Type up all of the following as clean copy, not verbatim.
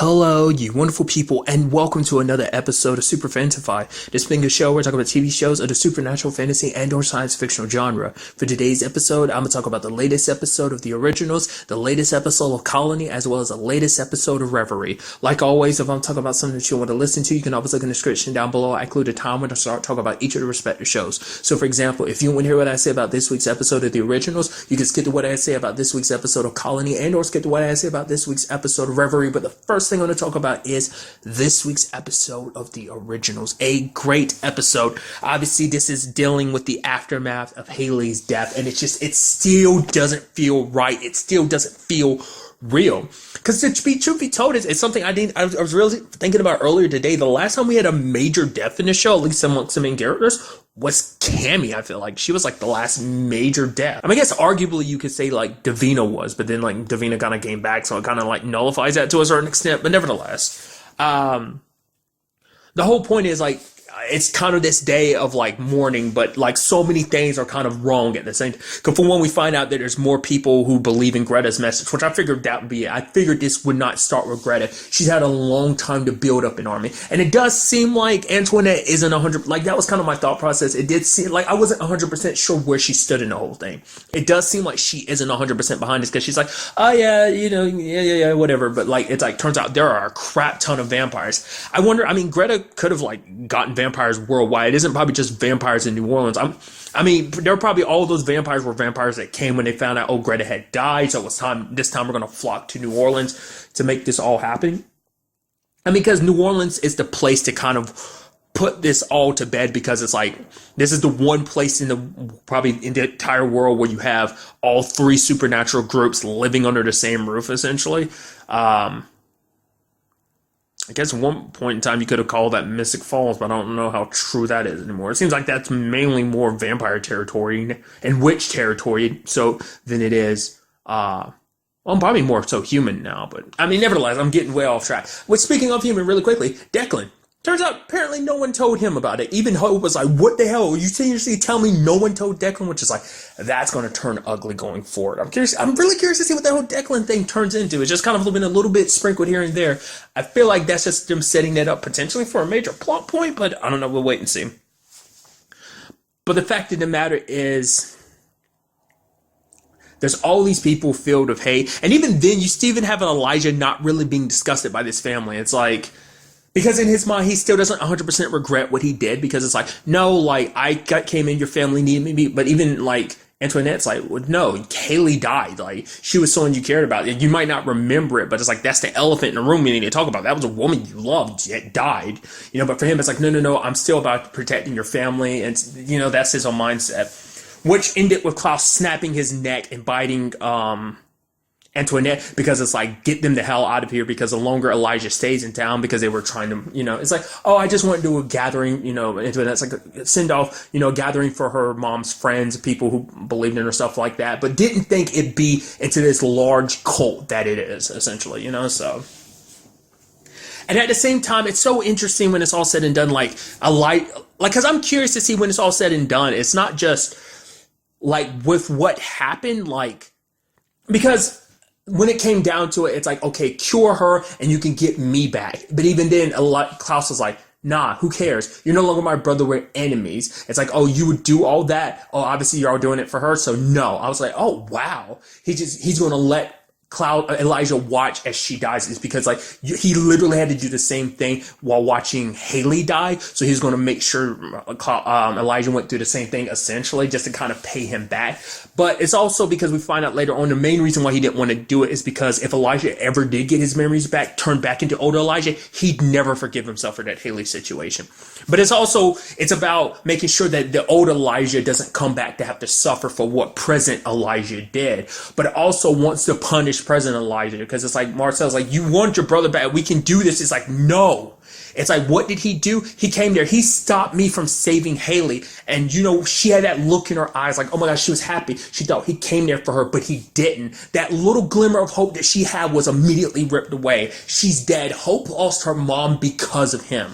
Hello, you wonderful people, and welcome to another episode of Super-Fanta-Fi. This being a show where I talk about TV shows of the supernatural, fantasy, and/or science fictional genre. For today's episode, I'm going to talk about the latest episode of The Originals, the latest episode of Colony, as well as the latest episode of Reverie. Like always, if I'm talking about something that you want to listen to, you can always look in the description down below. I include a time when I start talking about each of the respective shows. So, for example, if you want to hear what I say about this week's episode of The Originals, you can skip to what I say about this week's episode of Colony, and/or skip to what I say about this week's episode of Reverie. But the first thing I'm going to talk about is this week's episode of The Originals. A great episode. Obviously, this is dealing with the aftermath of Haley's death, and it still doesn't feel right. It still doesn't feel real. Because to be truth be told, it's something I was really thinking about earlier today. The last time we had a major death in the show, at least amongst the main characters, was Cammy. I feel like she was like the last major death. I mean, I guess arguably you could say like Davina was, but then like Davina kind of came back, so it kind of like nullifies that to a certain extent. But nevertheless, the whole point is like it's kind of this day of like mourning, but like so many things are kind of wrong at the same time. Because for one, we find out that there's more people who believe in Greta's message, which I figured that would be it. I figured this would not start with Greta. She's had a long time to build up an army, and it does seem like Antoinette isn't 100. Like that was kind of my thought process. It did seem like I wasn't 100% sure where she stood in the whole thing. It does seem like she isn't 100% behind this because she's like, oh yeah, yeah, whatever. But like it's like turns out there are a crap ton of vampires. I wonder. I mean, Greta could have like gotten vampires worldwide. It isn't probably just vampires in New Orleans. I mean, there were probably all those vampires were vampires that came when they found out, oh, Greta had died. So it was time. This time we're going to flock to New Orleans to make this all happen. I mean, because New Orleans is the place to kind of put this all to bed, because it's like this is the one place in the entire world where you have all three supernatural groups living under the same roof, essentially. I guess at one point in time you could have called that Mystic Falls, but I don't know how true that is anymore. It seems like that's mainly more vampire territory and witch territory than it is, well, probably more so human now. But I mean, nevertheless, I'm getting way off track. But speaking of human, really quickly, Declan. Turns out, apparently, no one told him about it. Even Hope was like, what the hell? You seriously tell me no one told Declan? Which is like, that's going to turn ugly going forward. I'm really curious to see what that whole Declan thing turns into. It's just kind of been a little bit sprinkled here and there. I feel like that's just them setting it up potentially for a major plot point, but I don't know. We'll wait and see. But the fact of the matter is, there's all these people filled with hate. And even then, you still even have an Elijah not really being disgusted by this family. It's like, because in his mind, he still doesn't 100% regret what he did, because it's like, no, like, came in, your family needed me, but even, like, Antoinette's like, well, no, Haley died, like, she was someone you cared about, you might not remember it, but it's like, that's the elephant in the room we need to talk about, that was a woman you loved, yet died, but for him, it's like, no, I'm still about protecting your family, and, that's his own mindset, which ended with Klaus snapping his neck and biting, Antoinette, because it's like, get them the hell out of here, because the longer Elijah stays in town, because they were trying to, it's like, oh, I just want to do a gathering, Antoinette's like a send off, gathering for her mom's friends, people who believed in her, stuff like that, but didn't think it'd be into this large cult that it is, essentially, so. And at the same time, it's so interesting when it's all said and done, like, because I'm curious to see when it's all said and done, it's not just, like, with what happened, like, because when it came down to it, it's like, okay, cure her and you can get me back. But even then, Klaus was like, nah, who cares? You're no longer my brother, we're enemies. It's like, oh, you would do all that? Oh, obviously you're all doing it for her, so no. I was like, oh, wow. He's going to let Elijah watch as she dies. Is because like he literally had to do the same thing while watching Haley die, so he's going to make sure Elijah went through the same thing, essentially, just to kind of pay him back. But it's also because we find out later on the main reason why he didn't want to do it is because if Elijah ever did get his memories back, turned back into older Elijah, he'd never forgive himself for that Haley situation. But it's about making sure that the old Elijah doesn't come back to have to suffer for what present Elijah did, but it also wants to punish present Elijah, because it's like Marcel's like, you want your brother back, we can do this. It's like, no. It's like, what did he do? He came there, he stopped me from saving Haley, and she had that look in her eyes like, oh my gosh, she was happy, she thought he came there for her, but he didn't. That little glimmer of hope that she had was immediately ripped away. She's dead. Hope lost her mom because of him.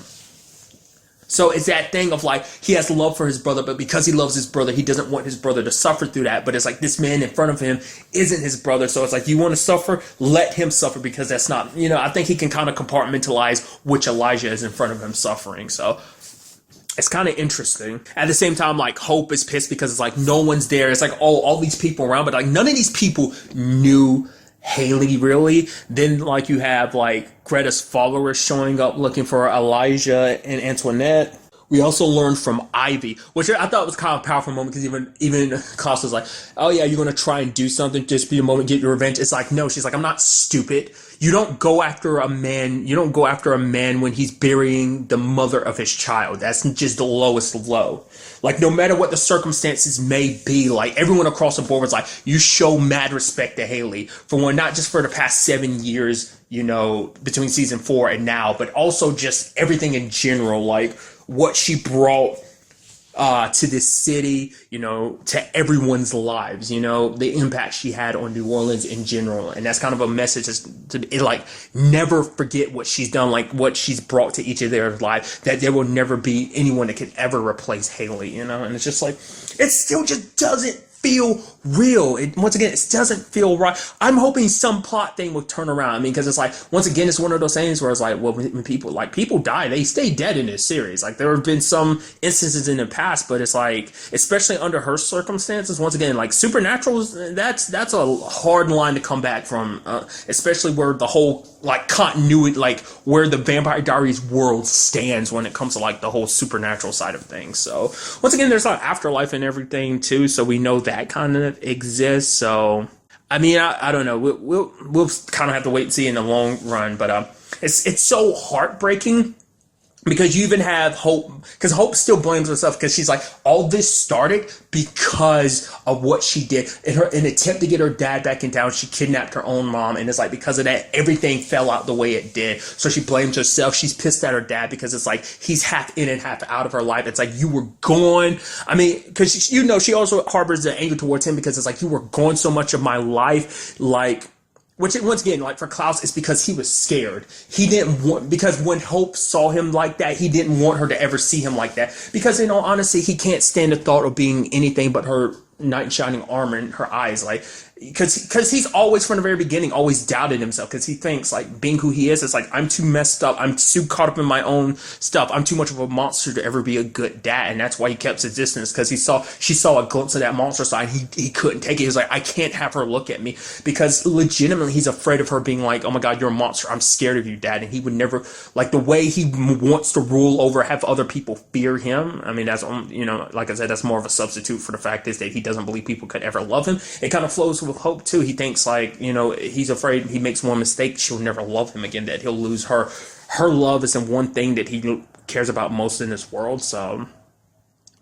So it's that thing of like, he has love for his brother, but because he loves his brother, he doesn't want his brother to suffer through that. But it's like, this man in front of him isn't his brother. So it's like, you want to suffer? Let him suffer, because that's not, I think he can kind of compartmentalize which Elijah is in front of him suffering. So it's kind of interesting. At the same time, like, Hope is pissed because it's like, no one's there. It's like, oh, all these people around, but like, none of these people knew Haley really. Then like, you have like Greta's followers showing up looking for Elijah and Antoinette. We also learned from Ivy, which I thought was kind of a powerful moment, because even Klaus was like, oh yeah, you're going to try and do something, just be a moment, get your revenge. It's like, no, she's like, I'm not stupid. You don't go after a man when he's burying the mother of his child. That's just the lowest low. Like, no matter what the circumstances may be, like, everyone across the board was like, you show mad respect to Haley, for one, not just for the past 7 years, between season 4 and now, but also just everything in general, like what she brought to this city, to everyone's lives, the impact she had on New Orleans in general. And that's kind of a message to like, never forget what she's done, like what she's brought to each of their lives, that there will never be anyone that can ever replace Haley, and it's just like, it still just doesn't feel real. Once again, it doesn't feel right. I'm hoping some plot thing will turn around. I mean, because it's like, once again, it's one of those things where it's like, well, when people die, they stay dead in this series. Like, there have been some instances in the past, but it's like, especially under her circumstances, once again, like, Supernatural, that's a hard line to come back from, especially where the whole like continuity, like where the Vampire Diaries world stands when it comes to like the whole supernatural side of things. So once again, there's like afterlife and everything too, so we know that kind of exists. So I mean, I don't know, we'll kind of have to wait and see in the long run, but it's so heartbreaking, because you even have Hope, because Hope still blames herself, because she's like, all this started because of what she did. In an attempt to get her dad back in town, she kidnapped her own mom, and it's like, because of that, everything fell out the way it did. So she blames herself. She's pissed at her dad, because it's like, he's half in and half out of her life. It's like, you were gone. I mean, because she also harbors the anger towards him, because it's like, you were gone so much of my life, like, which, once again, like for Klaus, it's because he was scared. He didn't want, because when Hope saw him like that, he didn't want her to ever see him like that. Because in all honesty, he can't stand the thought of being anything but her knight in shining armor in her eyes. Like, because he's always, from the very beginning, always doubted himself, because he thinks, like, being who he is, it's like, I'm too messed up, I'm too caught up in my own stuff, I'm too much of a monster to ever be a good dad. And that's why he kept his distance, because she saw a glimpse of that monster side. He couldn't take it. He was like, I can't have her look at me, because legitimately he's afraid of her being like, oh my god, you're a monster, I'm scared of you, dad. And he would never, like, the way he wants to rule over, have other people fear him. I mean, that's, like I said, that's more of a substitute for the fact is that he doesn't believe people could ever love him. It kind of flows with Hope too. He thinks, like, he's afraid he makes one mistake, she'll never love him again, that he'll lose her love is the one thing that he cares about most in this world. So,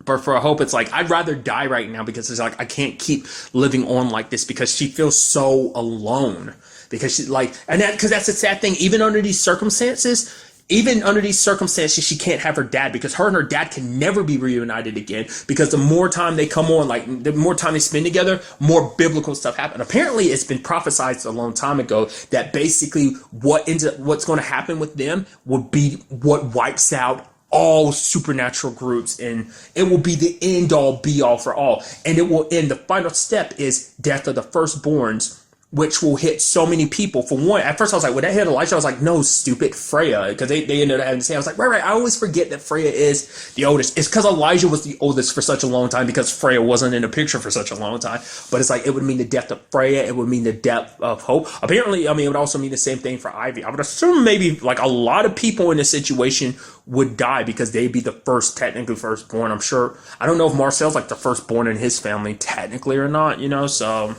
but for Hope, it's like, I'd rather die right now, because it's like, I can't keep living on like this, because she feels so alone, because she's like, and that, because that's the sad thing, even under these circumstances, she can't have her dad, because her and her dad can never be reunited again, because the more time they come on, like, the more time they spend together, more biblical stuff happens. Apparently, it's been prophesied a long time ago that basically what's going to happen with them will be what wipes out all supernatural groups, and it will be the end all be all for all, and it will end. The final step is death of the firstborns, which will hit so many people. For one, at first I was like, when that hit Elijah, I was like, no, stupid, Freya, because they ended up having to say, I was like, right, I always forget that Freya is the oldest. It's because Elijah was the oldest for such a long time, because Freya wasn't in the picture for such a long time. But it's like, it would mean the death of Freya, it would mean the death of Hope. Apparently, I mean, it would also mean the same thing for Ivy. I would assume maybe like a lot of people in this situation would die, because they'd be the technically firstborn. I'm sure, I don't know if Marcel's like the firstborn in his family technically or not, so...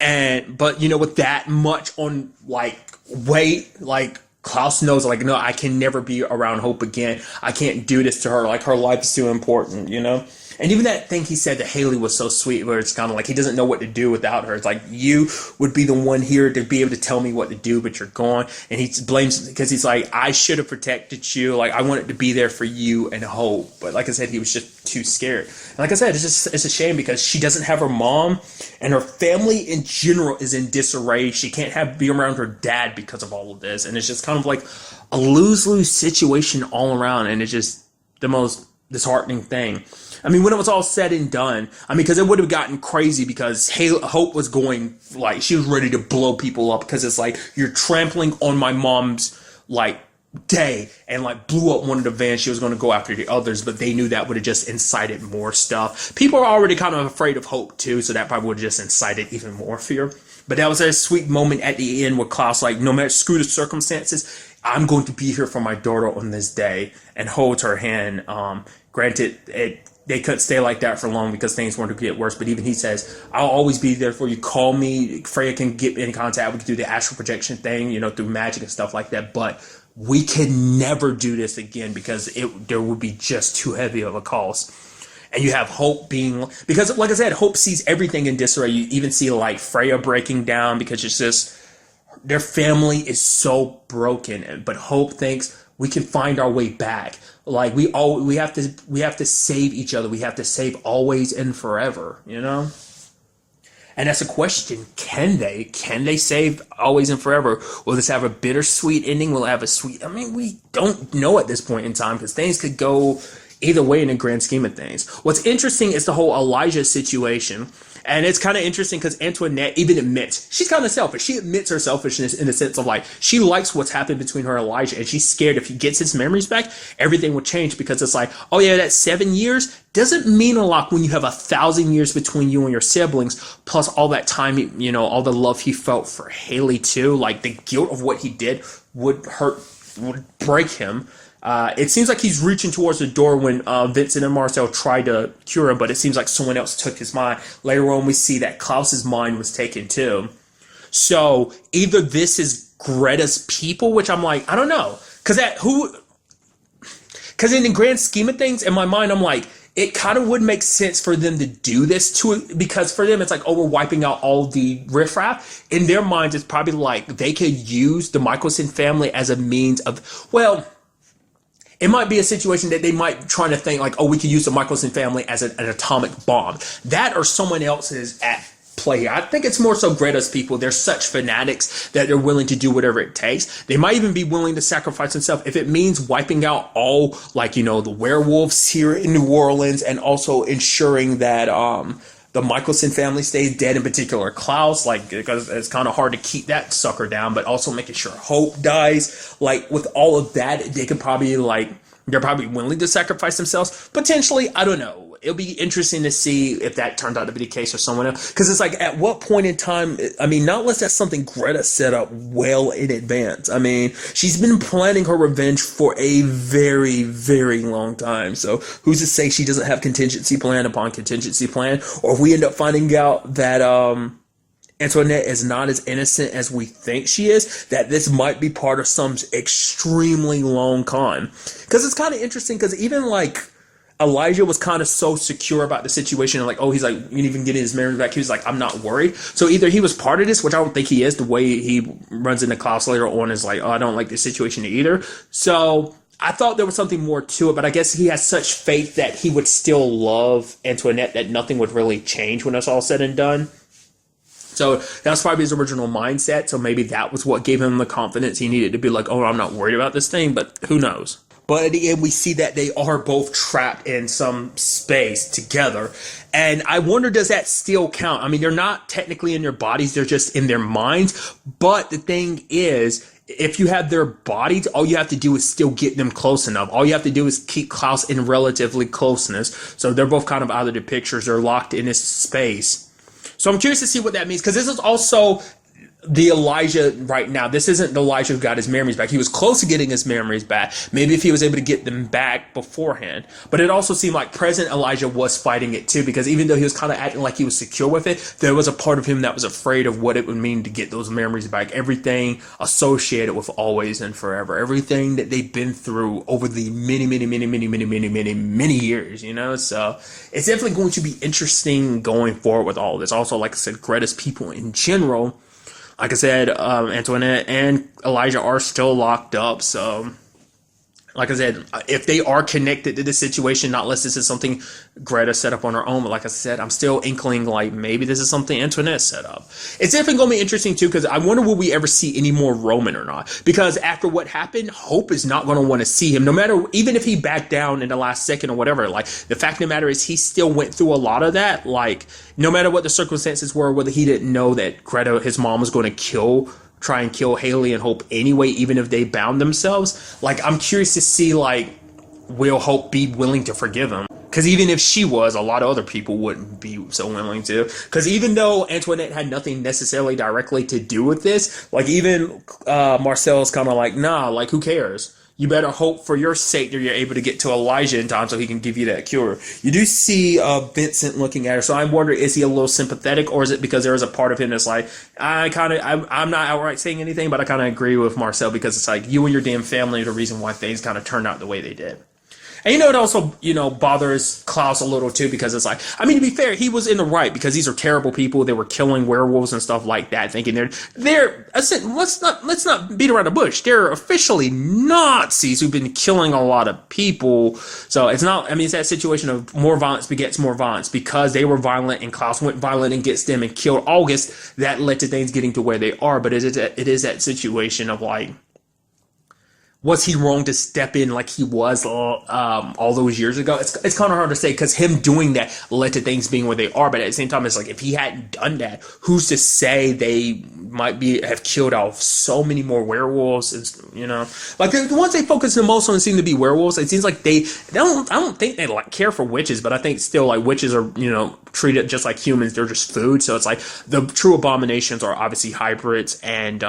but with that much on like weight, like Klaus knows, like, no, I can never be around Hope again. I can't do this to her. Like, her life is too important, And even that thing he said to Haley was so sweet, where it's kind of like he doesn't know what to do without her. It's like, you would be the one here to be able to tell me what to do, but you're gone. And he blames, because he's like, I should have protected you. Like, I wanted to be there for you and Hope. But like I said, he was just too scared. And like I said, it's a shame, because she doesn't have her mom, and her family in general is in disarray. She can't be around her dad because of all of this. And it's just kind of like a lose-lose situation all around. And it's just the most disheartening thing. I mean, when it was all said and done, I mean, because it would have gotten crazy because Hope was going, like, she was ready to blow people up because it's like, you're trampling on my mom's, like, day, and, like, blew up one of the vans. She was going to go after the others, but they knew that would have just incited more stuff. People are already kind of afraid of Hope, too, so that probably would have just incited even more fear. But that was a sweet moment at the end where Klaus, like, no matter, screw the circumstances, I'm going to be here for my daughter on this day, and holds her hand. Granted, they couldn't stay like that for long because things weren't going to get worse. But even he says, I'll always be there for you. Call me. Freya can get in contact. We can do the astral projection thing, through magic and stuff like that. But we can never do this again because there would be just too heavy of a cost. And you have Hope because like I said, Hope sees everything in disarray. You even see like Freya breaking down because it's just, their family is so broken. But Hope thinks we can find our way back. Like we have to save each other. We have to save always and forever, And that's a question. Can they save always and forever? Will this have a bittersweet ending? Will it have a sweet? I mean, we don't know at this point in time because things could go either way in the grand scheme of things. What's interesting is the whole Elijah situation. And it's kind of interesting because Antoinette even admits she's kind of selfish. She admits her selfishness in the sense of like, she likes what's happened between her and Elijah. And she's scared if he gets his memories back, everything will change because it's like, oh yeah, that 7 years doesn't mean a lot when you have 1,000 years between you and your siblings, plus all that time, all the love he felt for Haley too. Like the guilt of what he did would break him. It seems like he's reaching towards the door when Vincent and Marcel tried to cure him, but it seems like someone else took his mind. Later on, we see that Klaus's mind was taken too. So either this is Greta's people, which I'm like, I don't know, because in the grand scheme of things, in my mind, I'm like, it kind of would make sense for them to do this because for them, it's like, oh, we're wiping out all the riffraff. In their minds, it's probably like they could use the Michelson family as a means of, well, it might be a situation that they might try to think like, oh, we could use the Michelson family as an atomic bomb. That or someone else is at play here. I think it's more so Greta's people. They're such fanatics that they're willing to do whatever it takes. They might even be willing to sacrifice themselves if it means wiping out all, like, the werewolves here in New Orleans and also ensuring that the Michelson family stays dead, in particular Klaus, because it's kind of hard to keep that sucker down, but also making sure Hope dies. Like, with all of that, they could probably, they're probably willing to sacrifice themselves. Potentially, I don't know. It'll be interesting to see if that turns out to be the case or someone else. Because it's like, at what point in time, I mean, not unless that's something Greta set up well in advance. I mean, she's been planning her revenge for a very, very long time. So who's to say she doesn't have contingency plan upon contingency plan? Or if we end up finding out that Antoinette is not as innocent as we think she is, that this might be part of some extremely long con. Because it's kind of interesting, because even Elijah was kind of so secure about the situation, and he's like, you even getting his memory back. He was like, I'm not worried. So either he was part of this, which I don't think he is. The way he runs into Klaus later on is like, oh, I don't like this situation either. So I thought there was something more to it, but I guess he has such faith that he would still love Antoinette that nothing would really change when it's all said and done. So that was probably his original mindset. So maybe that was what gave him the confidence he needed to be like, oh, I'm not worried about this thing, but who knows? But at the end, we see that they are both trapped in some space together. And I wonder, does that still count? I mean, they're not technically in their bodies. They're just in their minds. But the thing is, if you have their bodies, all you have to do is still get them close enough. All you have to do is keep Klaus in relatively closeness. So they're both kind of out of the pictures. They're locked in this space. So I'm curious to see what that means. Because this is also the Elijah right now. This isn't the Elijah who got his memories back. He was close to getting his memories back. Maybe if he was able to get them back beforehand. But it also seemed like present Elijah was fighting it too, because even though he was kind of acting like he was secure with it, there was a part of him that was afraid of what it would mean to get those memories back. Everything associated with always and forever. Everything that they've been through over the many years, So it's definitely going to be interesting going forward with all of this. Also, like I said, Greta's people in general. Like I said, Antoinette and Elijah are still locked up, so Like I said, if they are connected to this situation, not unless this is something Greta set up on her own, but like I said, I'm still inkling like maybe this is something Antoinette set up. It's definitely going to be interesting too, because I wonder will we ever see any more Roman or not? Because after what happened, Hope is not going to want to see him, no matter, even if he backed down in the last second or whatever. Like, the fact of the matter is he still went through a lot of that. Like, no matter what the circumstances were, whether he didn't know that Greta, his mom, was going to try and kill Haley and Hope anyway, even if they bound themselves. Like, I'm curious to see, like, will Hope be willing to forgive him? Because even if she was, a lot of other people wouldn't be so willing to. Because even though Antoinette had nothing necessarily directly to do with this, like, even Marcel's kind of like, nah, like, who cares? You better hope for your sake that you're able to get to Elijah in time so he can give you that cure. You do see Vincent looking at her, so I'm wondering, is he a little sympathetic, or is it because there is a part of him that's like, I'm not outright saying anything, but I kind of agree with Marcel, because it's like, you and your damn family are the reason why things kind of turned out the way they did. And it also, bothers Klaus a little too, because it's like, I mean, to be fair, he was in the right, because these are terrible people. They were killing werewolves and stuff like that, thinking let's not beat around the bush. They're officially Nazis who've been killing a lot of people. So it's that situation of more violence begets more violence, because they were violent and Klaus went violent against them and killed August. That led to things getting to where they are. But it is that situation of like, was he wrong to step in like he was all those years ago? It's kind of hard to say, because him doing that led to things being where they are. But at the same time, it's like, if he hadn't done that, who's to say they might have killed off so many more werewolves? Like the ones they focus the most on seem to be werewolves. It seems like I don't think they like care for witches, but I think still like witches are treated just like humans. They're just food. So it's like the true abominations are obviously hybrids and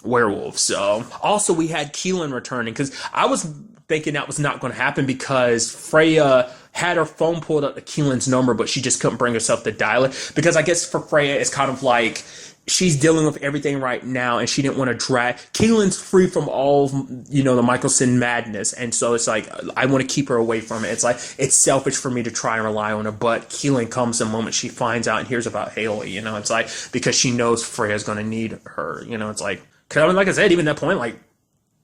werewolves. So also we had Keelan returning, because I was thinking that was not going to happen, because Freya had her phone pulled up to Keelan's number, but she just couldn't bring herself to dial it, because I guess for Freya it's kind of like she's dealing with everything right now, and she didn't want to drag. Keelan's free from all, the Michelson madness, and so it's like, I want to keep her away from it. It's like, it's selfish for me to try and rely on her, but Keelan comes the moment she finds out and hears about Haley, it's like, because she knows Freya's going to need her, it's like, because like I said, even at that point, like,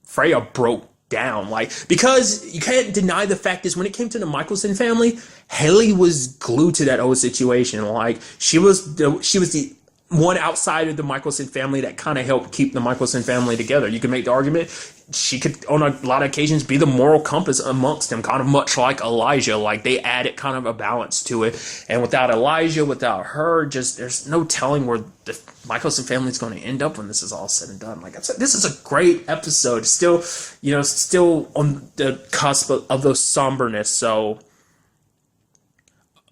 Freya broke down, like, because you can't deny the fact is when it came to the Michelson family, Haley was glued to that old situation. Like, she was the one outside of the Michelson family that kind of helped keep the Michelson family together. You could make the argument she could, on a lot of occasions, be the moral compass amongst them, kind of much like Elijah. Like, they added kind of a balance to it. And without Elijah, without her, just there's no telling where the Michelson family is going to end up when this is all said and done. Like I said, this is a great episode. Still, still on the cusp of those somberness. So,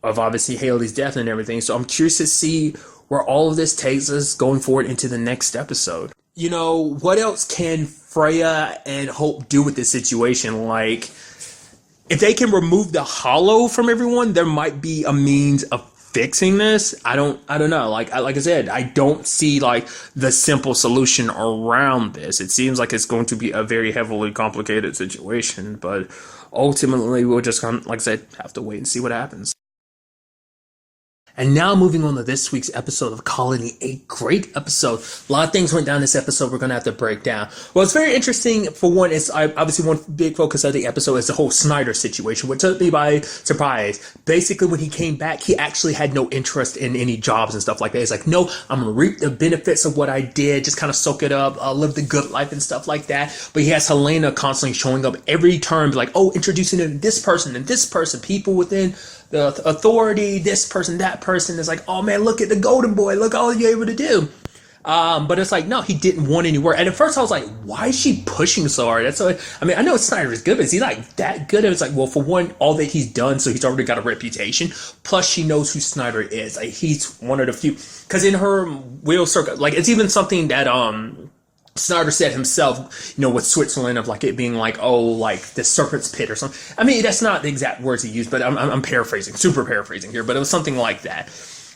of obviously Haley's death and everything. So I'm curious to see where all of this takes us going forward into the next episode. What else can Freya and Hope do with this situation? Like, if they can remove the hollow from everyone, there might be a means of fixing this. I don't know. Like I said, I don't see like the simple solution around this. It seems like it's going to be a very heavily complicated situation, but ultimately we'll just like I said, have to wait and see what happens. And now moving on to this week's episode of Colony, a great episode. A lot of things went down this episode we're going to have to break down. Well, it's very interesting. For one, it's obviously one big focus of the episode is the whole Snyder situation, which took me by surprise. Basically, when he came back, he actually had no interest in any jobs and stuff like that. He's like, no, I'm going to reap the benefits of what I did, just kind of soak it up, live the good life and stuff like that. But he has Helena constantly showing up every turn, like, oh, introducing him to this person and this person, people within the authority, this person, that person. Is like, oh man, look at the golden boy, look all you're able to do. But it's like, no, he didn't want any work. And at first I was like, why is she pushing so hard? That's so, I mean, I know Snyder is good, but is he like that good? And it's like, well, for one, all that he's done, so he's already got a reputation. Plus she knows who Snyder is. Like, he's one of the few, because in her wheel circle, like, it's even something that Snyder said himself, with Switzerland, of like it being like, oh, like the serpent's pit or something. I mean, that's not the exact words he used, but I'm paraphrasing, super paraphrasing here, but it was something like that.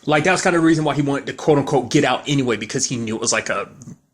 Like, that was kind of the reason why he wanted to quote unquote get out anyway, because he knew it was like a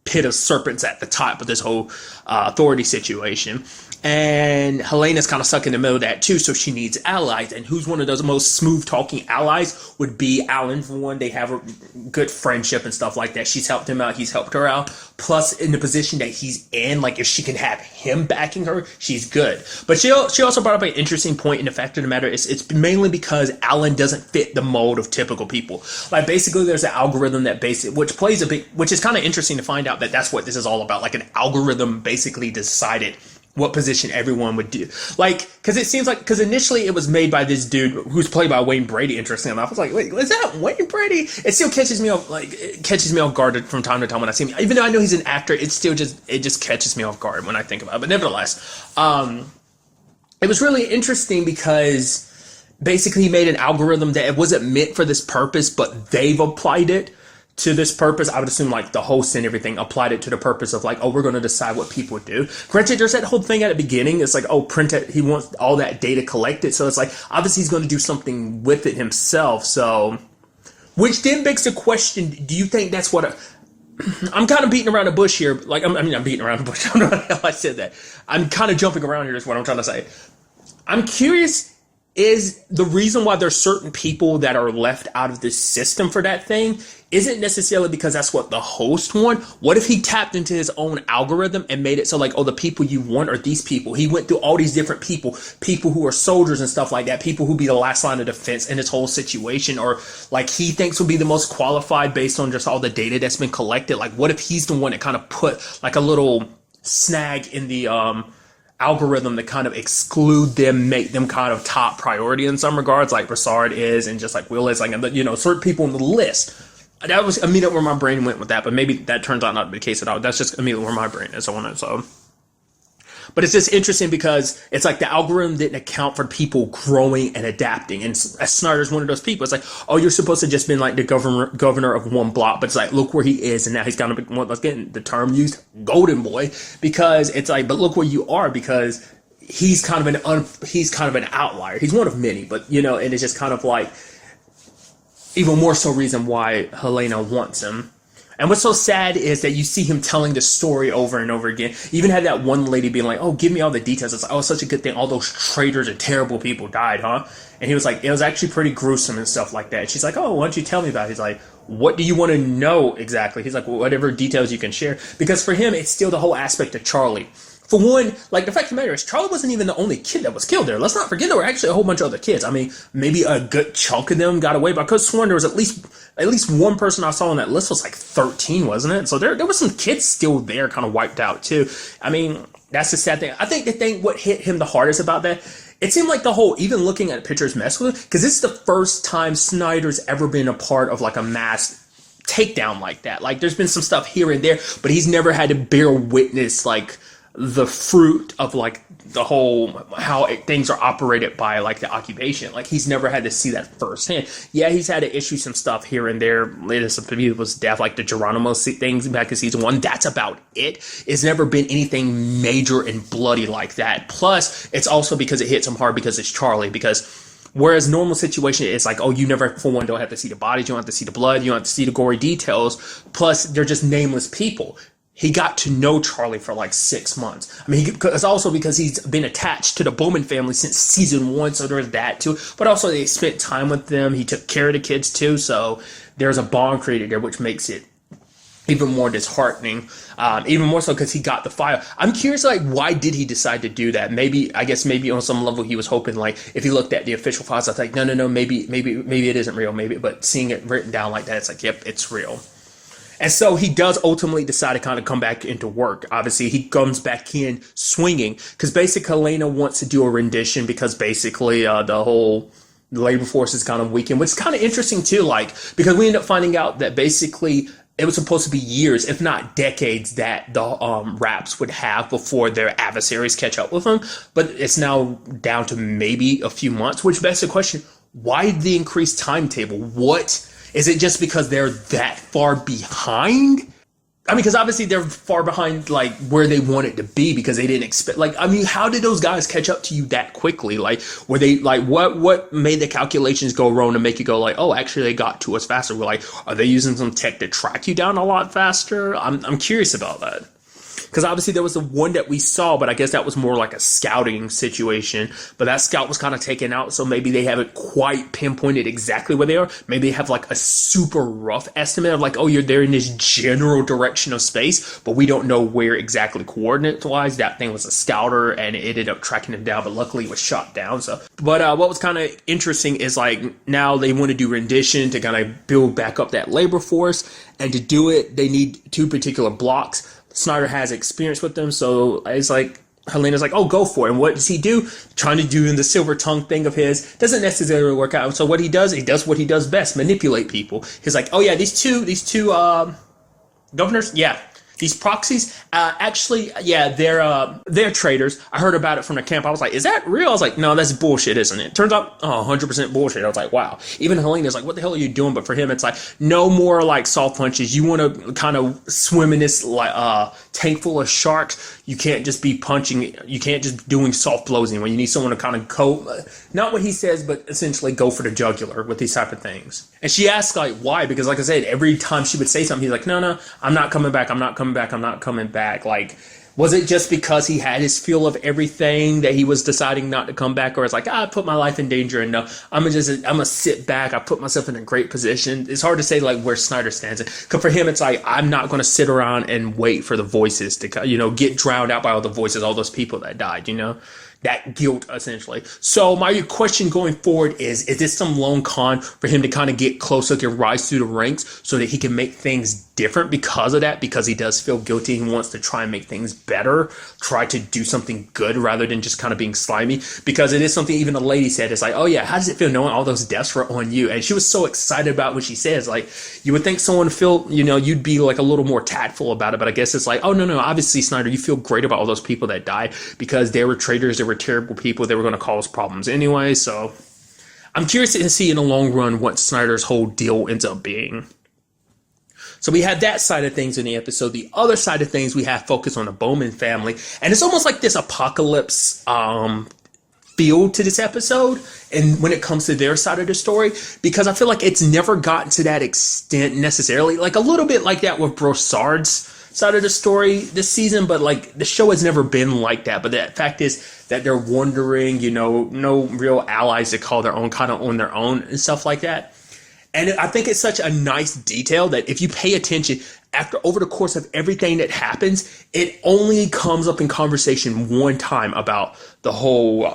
pit of serpents at the top of this whole authority situation. And Helena's kind of stuck in the middle of that too, so she needs allies. And who's one of those most smooth talking allies would be Alan. For one, they have a good friendship and stuff like that. She's helped him out, he's helped her out. Plus, in the position that he's in, like if she can have him backing her, she's good. But she also brought up an interesting point. In the fact of the matter is, it's mainly because Alan doesn't fit the mold of typical people. Like basically, there's an algorithm that which is kind of interesting to find out that that's what this is all about. Like an algorithm basically decided what position everyone would do. Like, because it seems like, because initially it was made by this dude who's played by Wayne Brady, interestingly enough. I was like, wait, is that Wayne Brady? It still catches me off guard from time to time when I see him. Even though I know he's an actor, it just catches me off guard when I think about it. But nevertheless, it was really interesting because basically he made an algorithm that it wasn't meant for this purpose, but they've applied it to this purpose. I would assume like the host and everything applied it to the purpose of like, oh, we're going to decide what people do. Granted, there's that whole thing at the beginning. It's like, oh, print it. He wants all that data collected. So it's like, obviously he's going to do something with it himself. So, which then begs the question, do you think that's what I'm kind of beating around the bush here. Like, I'm beating around the bush. I don't know how I said that. I'm kind of jumping around here is what I'm trying to say. I'm curious, is the reason why there's certain people that are left out of this system for that thing isn't necessarily because that's what the host want. What if he tapped into his own algorithm and made it so like, oh, the people you want are these people. He went through all these different people who are soldiers and stuff like that, people who be the last line of defense in this whole situation, or like he thinks will be the most qualified based on just all the data that's been collected. Like, what if he's the one that kind of put like a little snag in the algorithm to kind of exclude them, make them kind of top priority in some regards, like Broussard is, and just like Will is, like, you know, certain people on the list. That was immediately where my brain went with that, but maybe that turns out not to be the case at all. That's just immediately where my brain is on it. So, but it's just interesting because it's like the algorithm didn't account for people growing and adapting. And Snyder's one of those people. It's like, oh, you're supposed to just been like the governor of one block, but it's like, look where he is, and now he's gonna be, let's get the term used, golden boy, because it's like, but look where you are, because he's kind of an outlier. He's one of many, but you know, and it's just kind of like even more so reason why Helena wants him. And what's so sad is that you see him telling the story over and over again. You even had that one lady being like, oh, give me all the details. It's like, oh, it's such a good thing. All those traitors and terrible people died, huh? And he was like, it was actually pretty gruesome and stuff like that. And she's like, oh, why don't you tell me about it? He's like, what do you want to know exactly? He's like, well, whatever details you can share. Because for him, it's still the whole aspect of Charlie. For one, like, the fact of the matter is, Charlie wasn't even the only kid that was killed there. Let's not forget there were actually a whole bunch of other kids. I mean, maybe a good chunk of them got away, but I could have sworn there was at least one person I saw on that list was like 13, wasn't it? So there were some kids still there kind of wiped out too. I mean, that's the sad thing. I think what hit him the hardest about that, it seemed like the whole, even looking at pictures mess with it, because this is the first time Snyder's ever been a part of like a mass takedown like that. Like, there's been some stuff here and there, but he's never had to bear witness like the fruit of like the whole how things are operated by like the occupation. Like, he's never had to see that firsthand. Yeah, he's had to issue some stuff here and there. Latest some people's death, like the Geronimo things back in season 1. That's about it. It's never been anything major and bloody like that. Plus, it's also because it hits him hard because it's Charlie. Because whereas normal situation, it's like, oh, you never, for one, don't have to see the bodies, you don't have to see the blood, you don't have to see the gory details. Plus, they're just nameless people. He got to know Charlie for like 6 months. I mean, it's also because he's been attached to the Bowman family since season 1, so there's that too. But also they spent time with them. He took care of the kids too, so there's a bond created there, which makes it even more disheartening. Even more so because he got the file. I'm curious, like, why did he decide to do that? Maybe on some level he was hoping, like, if he looked at the official files, I was like, no, maybe it isn't real, but seeing it written down like that, it's like, yep, it's real. And so he does ultimately decide to kind of come back into work. Obviously, he comes back in swinging because basically Helena wants to do a rendition because basically the whole labor force is kind of weakened, which is kind of interesting too, like, because we end up finding out that basically it was supposed to be years, if not decades, that the Raps would have before their adversaries catch up with them. But it's now down to maybe a few months, which begs the question, why the increased timetable? What? Is it just because they're that far behind? I mean, because obviously they're far behind, like, where they wanted to be because they didn't expect, like, I mean, how did those guys catch up to you that quickly? Like, were they, like, what made the calculations go wrong to make you go, like, oh, actually they got to us faster? We're like, are they using some tech to track you down a lot faster? I'm curious about that. because obviously there was the one that we saw, but I guess that was more like a scouting situation. But that scout was kind of taken out, so maybe they haven't quite pinpointed exactly where they are. Maybe they have like a super rough estimate of like, oh, they're in this general direction of space, but we don't know where exactly coordinates wise. That thing was a scouter, and it ended up tracking them down, but luckily it was shot down. So, but what was kind of interesting is like now they want to do rendition to kind of build back up that labor force, and to do it, they need two particular blocks. Snyder has experience with them, so it's like Helena's like, oh, go for it. And what does he do? Trying to do in the silver tongue thing of his doesn't necessarily work out. So what he does what he does best, manipulate people. He's like, oh yeah, these two governors, yeah. These proxies, actually, yeah, they're traitors. I heard about it from the camp. I was like, is that real? I was like, no, that's bullshit, isn't it? Turns out, 100% bullshit. I was like, wow. Even Helena's like, what the hell are you doing? But for him, it's like, no more like soft punches. You want to kind of swim in this like tank full of sharks. You can't just be punching. You can't just doing soft blows when you need someone to kind of not what he says, but essentially go for the jugular with these type of things. And she asked like, why? Because like I said, every time she would say something, he's like, no, I'm not coming back. I'm not coming back. Like, was it just because he had his feel of everything that he was deciding not to come back? Or it's like, I put my life in danger and no, I'm gonna sit back. I put myself in a great position. It's hard to say like where Snyder stands. Because for him, it's like, I'm not going to sit around and wait for the voices to, get drowned out by all the voices, all those people that died, that guilt essentially. So my question going forward is this some lone con for him to kind of get closer, to rise through the ranks so that he can make things different because of that, because he does feel guilty and wants to try and make things better, try to do something good rather than just kind of being slimy? Because it is something even a lady said, it's like, oh yeah, how does it feel knowing all those deaths were on you? And she was so excited about what she says. Like, you would think someone feel, you'd be like a little more tactful about it, but I guess it's like, oh no, obviously Snyder, you feel great about all those people that died because they were traitors, they were terrible people, they were going to cause problems anyway. So I'm curious to see in the long run what Snyder's whole deal ends up being. So we had that side of things in the episode. The other side of things, we have focus on the Bowman family, and it's almost like this apocalypse feel to this episode, and when it comes to their side of the story, because I feel like it's never gotten to that extent necessarily, like a little bit like that with Brossard's side of the story this season, but like the show has never been like that. But the fact is that they're wandering, no real allies to call their own, kind of on their own and stuff like that. And I think it's such a nice detail that if you pay attention, over the course of everything that happens, it only comes up in conversation one time about the whole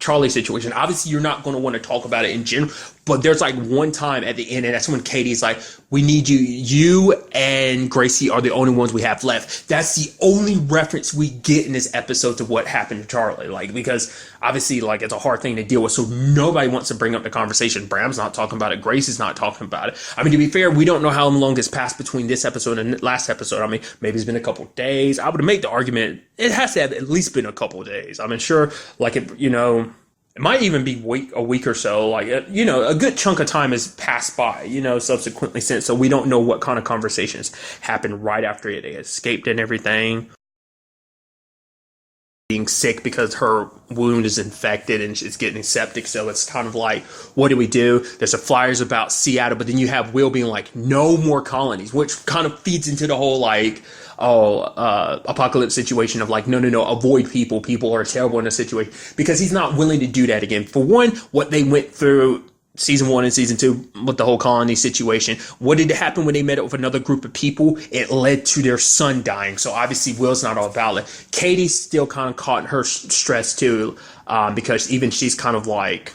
Charlie situation. Obviously, you're not going to want to talk about it in general, but there's like one time at the end, and that's when Katie's like, we need you. You and Gracie are the only ones we have left. That's the only reference we get in this episode to what happened to Charlie. Like, because obviously, like, it's a hard thing to deal with, so nobody wants to bring up the conversation. Bram's not talking about it. Gracie's not talking about it. I mean, to be fair, we don't know how long has passed between this episode and last episode. I mean, maybe it's been a couple of days. I would make the argument it has to have at least been a couple of days. I mean, sure, like, it might even be a week or so. Like, a good chunk of time has passed by, subsequently since. So we don't know what kind of conversations happened right after they escaped and everything. Being sick because her wound is infected and it's getting septic. So it's kind of like, what do we do? There's a flyers about Seattle, but then you have Will being like, no more colonies, which kind of feeds into the whole like, apocalypse situation of like, no, avoid people. People are terrible in a situation, because he's not willing to do that again. For one, what they went through season 1 and season 2 with the whole colony situation, what did happen when they met up with another group of people? It led to their son dying. So obviously Will's not all valid. Katie's still kind of caught in her stress too, because even she's kind of like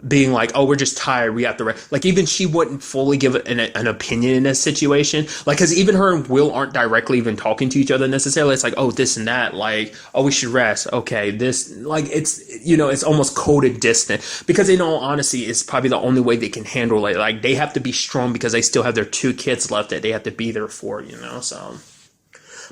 being like, oh, we're just tired, we have to rest. Like, even she wouldn't fully give an opinion in this situation, like, because even her and Will aren't directly even talking to each other necessarily. It's like, oh, this and that, like, oh, we should rest, okay, this, like, it's, it's almost coded distant, because in all honesty, it's probably the only way they can handle it. Like, they have to be strong because they still have their 2 kids left that they have to be there for, so.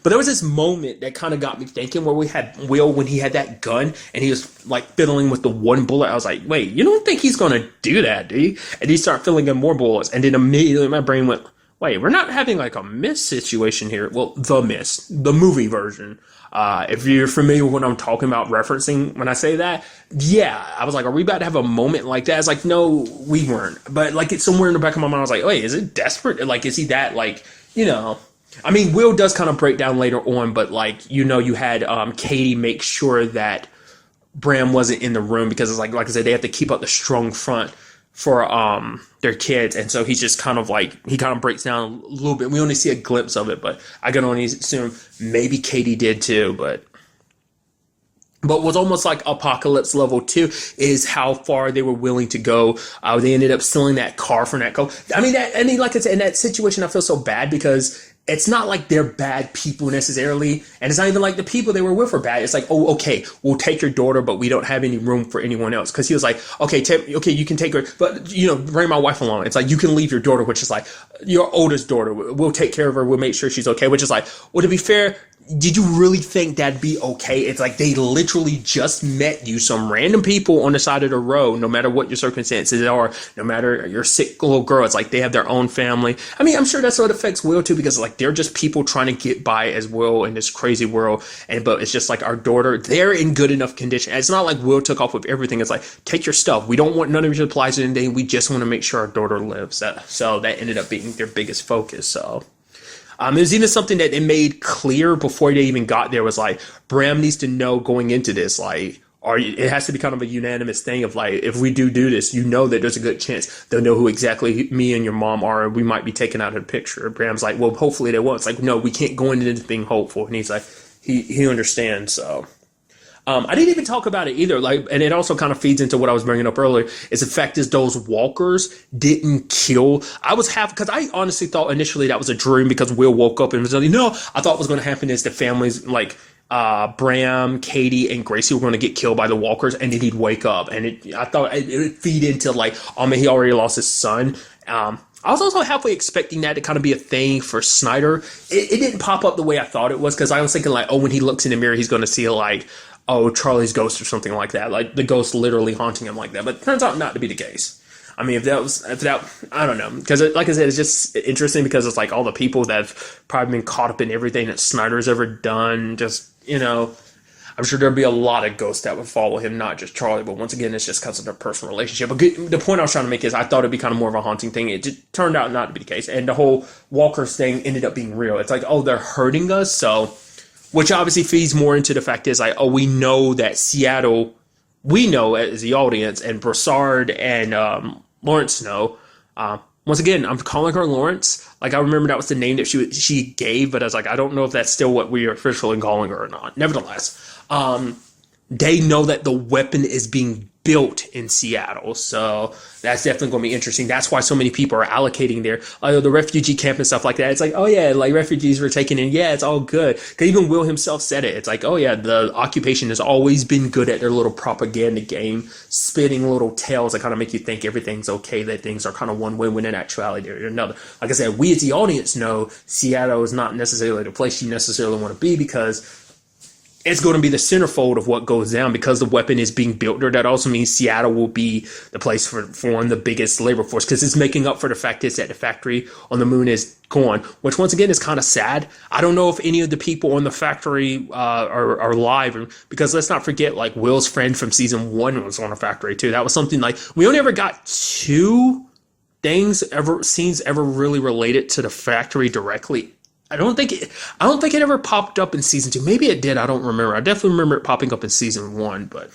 But there was this moment that kind of got me thinking, where we had Will when he had that gun and he was like fiddling with the one bullet. I was like, wait, you don't think he's going to do that, do you? And he started filling in more bullets. And then immediately my brain went, wait, we're not having like a Mist situation here. Well, The Mist, the movie version. If you're familiar with what I'm talking about referencing when I say that, yeah, I was like, are we about to have a moment like that? It's like, no, we weren't. But like, it's somewhere in the back of my mind, I was like, wait, is it desperate? Like, is he that like, you know, I mean, Will does kind of break down later on, but like, you had Katie make sure that Bram wasn't in the room because it's like I said, they have to keep up the strong front for their kids, and so he's just kind of like, he kind of breaks down a little bit. We only see a glimpse of it, but I can only assume maybe Katie did too. But what's almost like apocalypse level 2 is how far they were willing to go. They ended up stealing that car from that co. I mean, like I said, in that situation, I feel so bad because it's not like they're bad people necessarily, and it's not even like the people they were with were bad. It's like, oh, okay, we'll take your daughter, but we don't have any room for anyone else. Because he was like, okay, you can take her, but bring my wife along. It's like, you can leave your daughter, which is like your oldest daughter. We'll take care of her. We'll make sure she's okay. Which is like, well, to be fair, did you really think that'd be okay? It's like they literally just met you, some random people on the side of the road, no matter what your circumstances are, no matter your sick little girl. It's like they have their own family. I mean, I'm sure that's what affects Will too, because like they're just people trying to get by as well in this crazy world. But it's just like our daughter, they're in good enough condition. It's not like Will took off with everything. It's like, take your stuff. We don't want none of your supplies or anything. We just want to make sure our daughter lives. So that ended up being their biggest focus. So. There's even something that they made clear before they even got there was like, Bram needs to know going into this, like, it has to be kind of a unanimous thing of like, if we do this, that there's a good chance they'll know who exactly me and your mom are, and we might be taken out of the picture. Bram's like, well, hopefully they won't. It's like, no, we can't go into this being hopeful. And he's like, he understands, so. I didn't even talk about it either. Like, and it also kind of feeds into what I was bringing up earlier. Is the fact is those walkers didn't kill. Because I honestly thought initially that was a dream because Will woke up and was like, no. I thought what was going to happen is the families like Bram, Katie, and Gracie were going to get killed by the walkers, and then he'd wake up. And I thought it would feed into like, oh man, he already lost his son. I was also halfway expecting that to kind of be a thing for Snyder. It didn't pop up the way I thought it was, because I was thinking like, oh, when he looks in the mirror, he's going to see like, oh, Charlie's ghost or something like that. Like the ghost literally haunting him like that. But it turns out not to be the case. I mean, if that, I don't know. Because like I said, it's just interesting because it's like all the people that have probably been caught up in everything that Snyder's ever done. Just, I'm sure there'd be a lot of ghosts that would follow him, not just Charlie. But once again, it's just because of their personal relationship. But the point I was trying to make is I thought it'd be kind of more of a haunting thing. It just turned out not to be the case. And the whole Walkers thing ended up being real. It's like, oh, they're hurting us, so... Which obviously feeds more into the fact is like, oh, we know that Seattle, we know as the audience, and Broussard and Lawrence know. Once again, I'm calling her Lawrence. Like, I remember that was the name that she gave, but I was like, I don't know if that's still what we are officially calling her or not. Nevertheless, they know that the weapon is being built in Seattle, so that's definitely going to be interesting. That's why so many people are allocating there, the refugee camp and stuff like that. It's like, oh yeah, like refugees were taken in, yeah, it's all good. Because even Will himself said it. It's like, oh yeah, the occupation has always been good at their little propaganda game, spinning little tales that kind of make you think everything's okay, that things are kind of one way when in actuality they're another. Like I said, we as the audience know Seattle is not necessarily the place you necessarily want to be, because it's going to be the centerfold of what goes down because the weapon is being built there. That also means Seattle will be the place for one of the biggest labor force, because it's making up for the fact is that the factory on the moon is gone, which once again is kind of sad. I don't know if any of the people on the factory are alive, because let's not forget, like, Will's friend from season 1 was on a factory too. That was something like, we only ever got 2 scenes ever really related to the factory directly. I don't think it ever popped up in season 2. Maybe it did. I don't remember. I definitely remember it popping up in season 1, but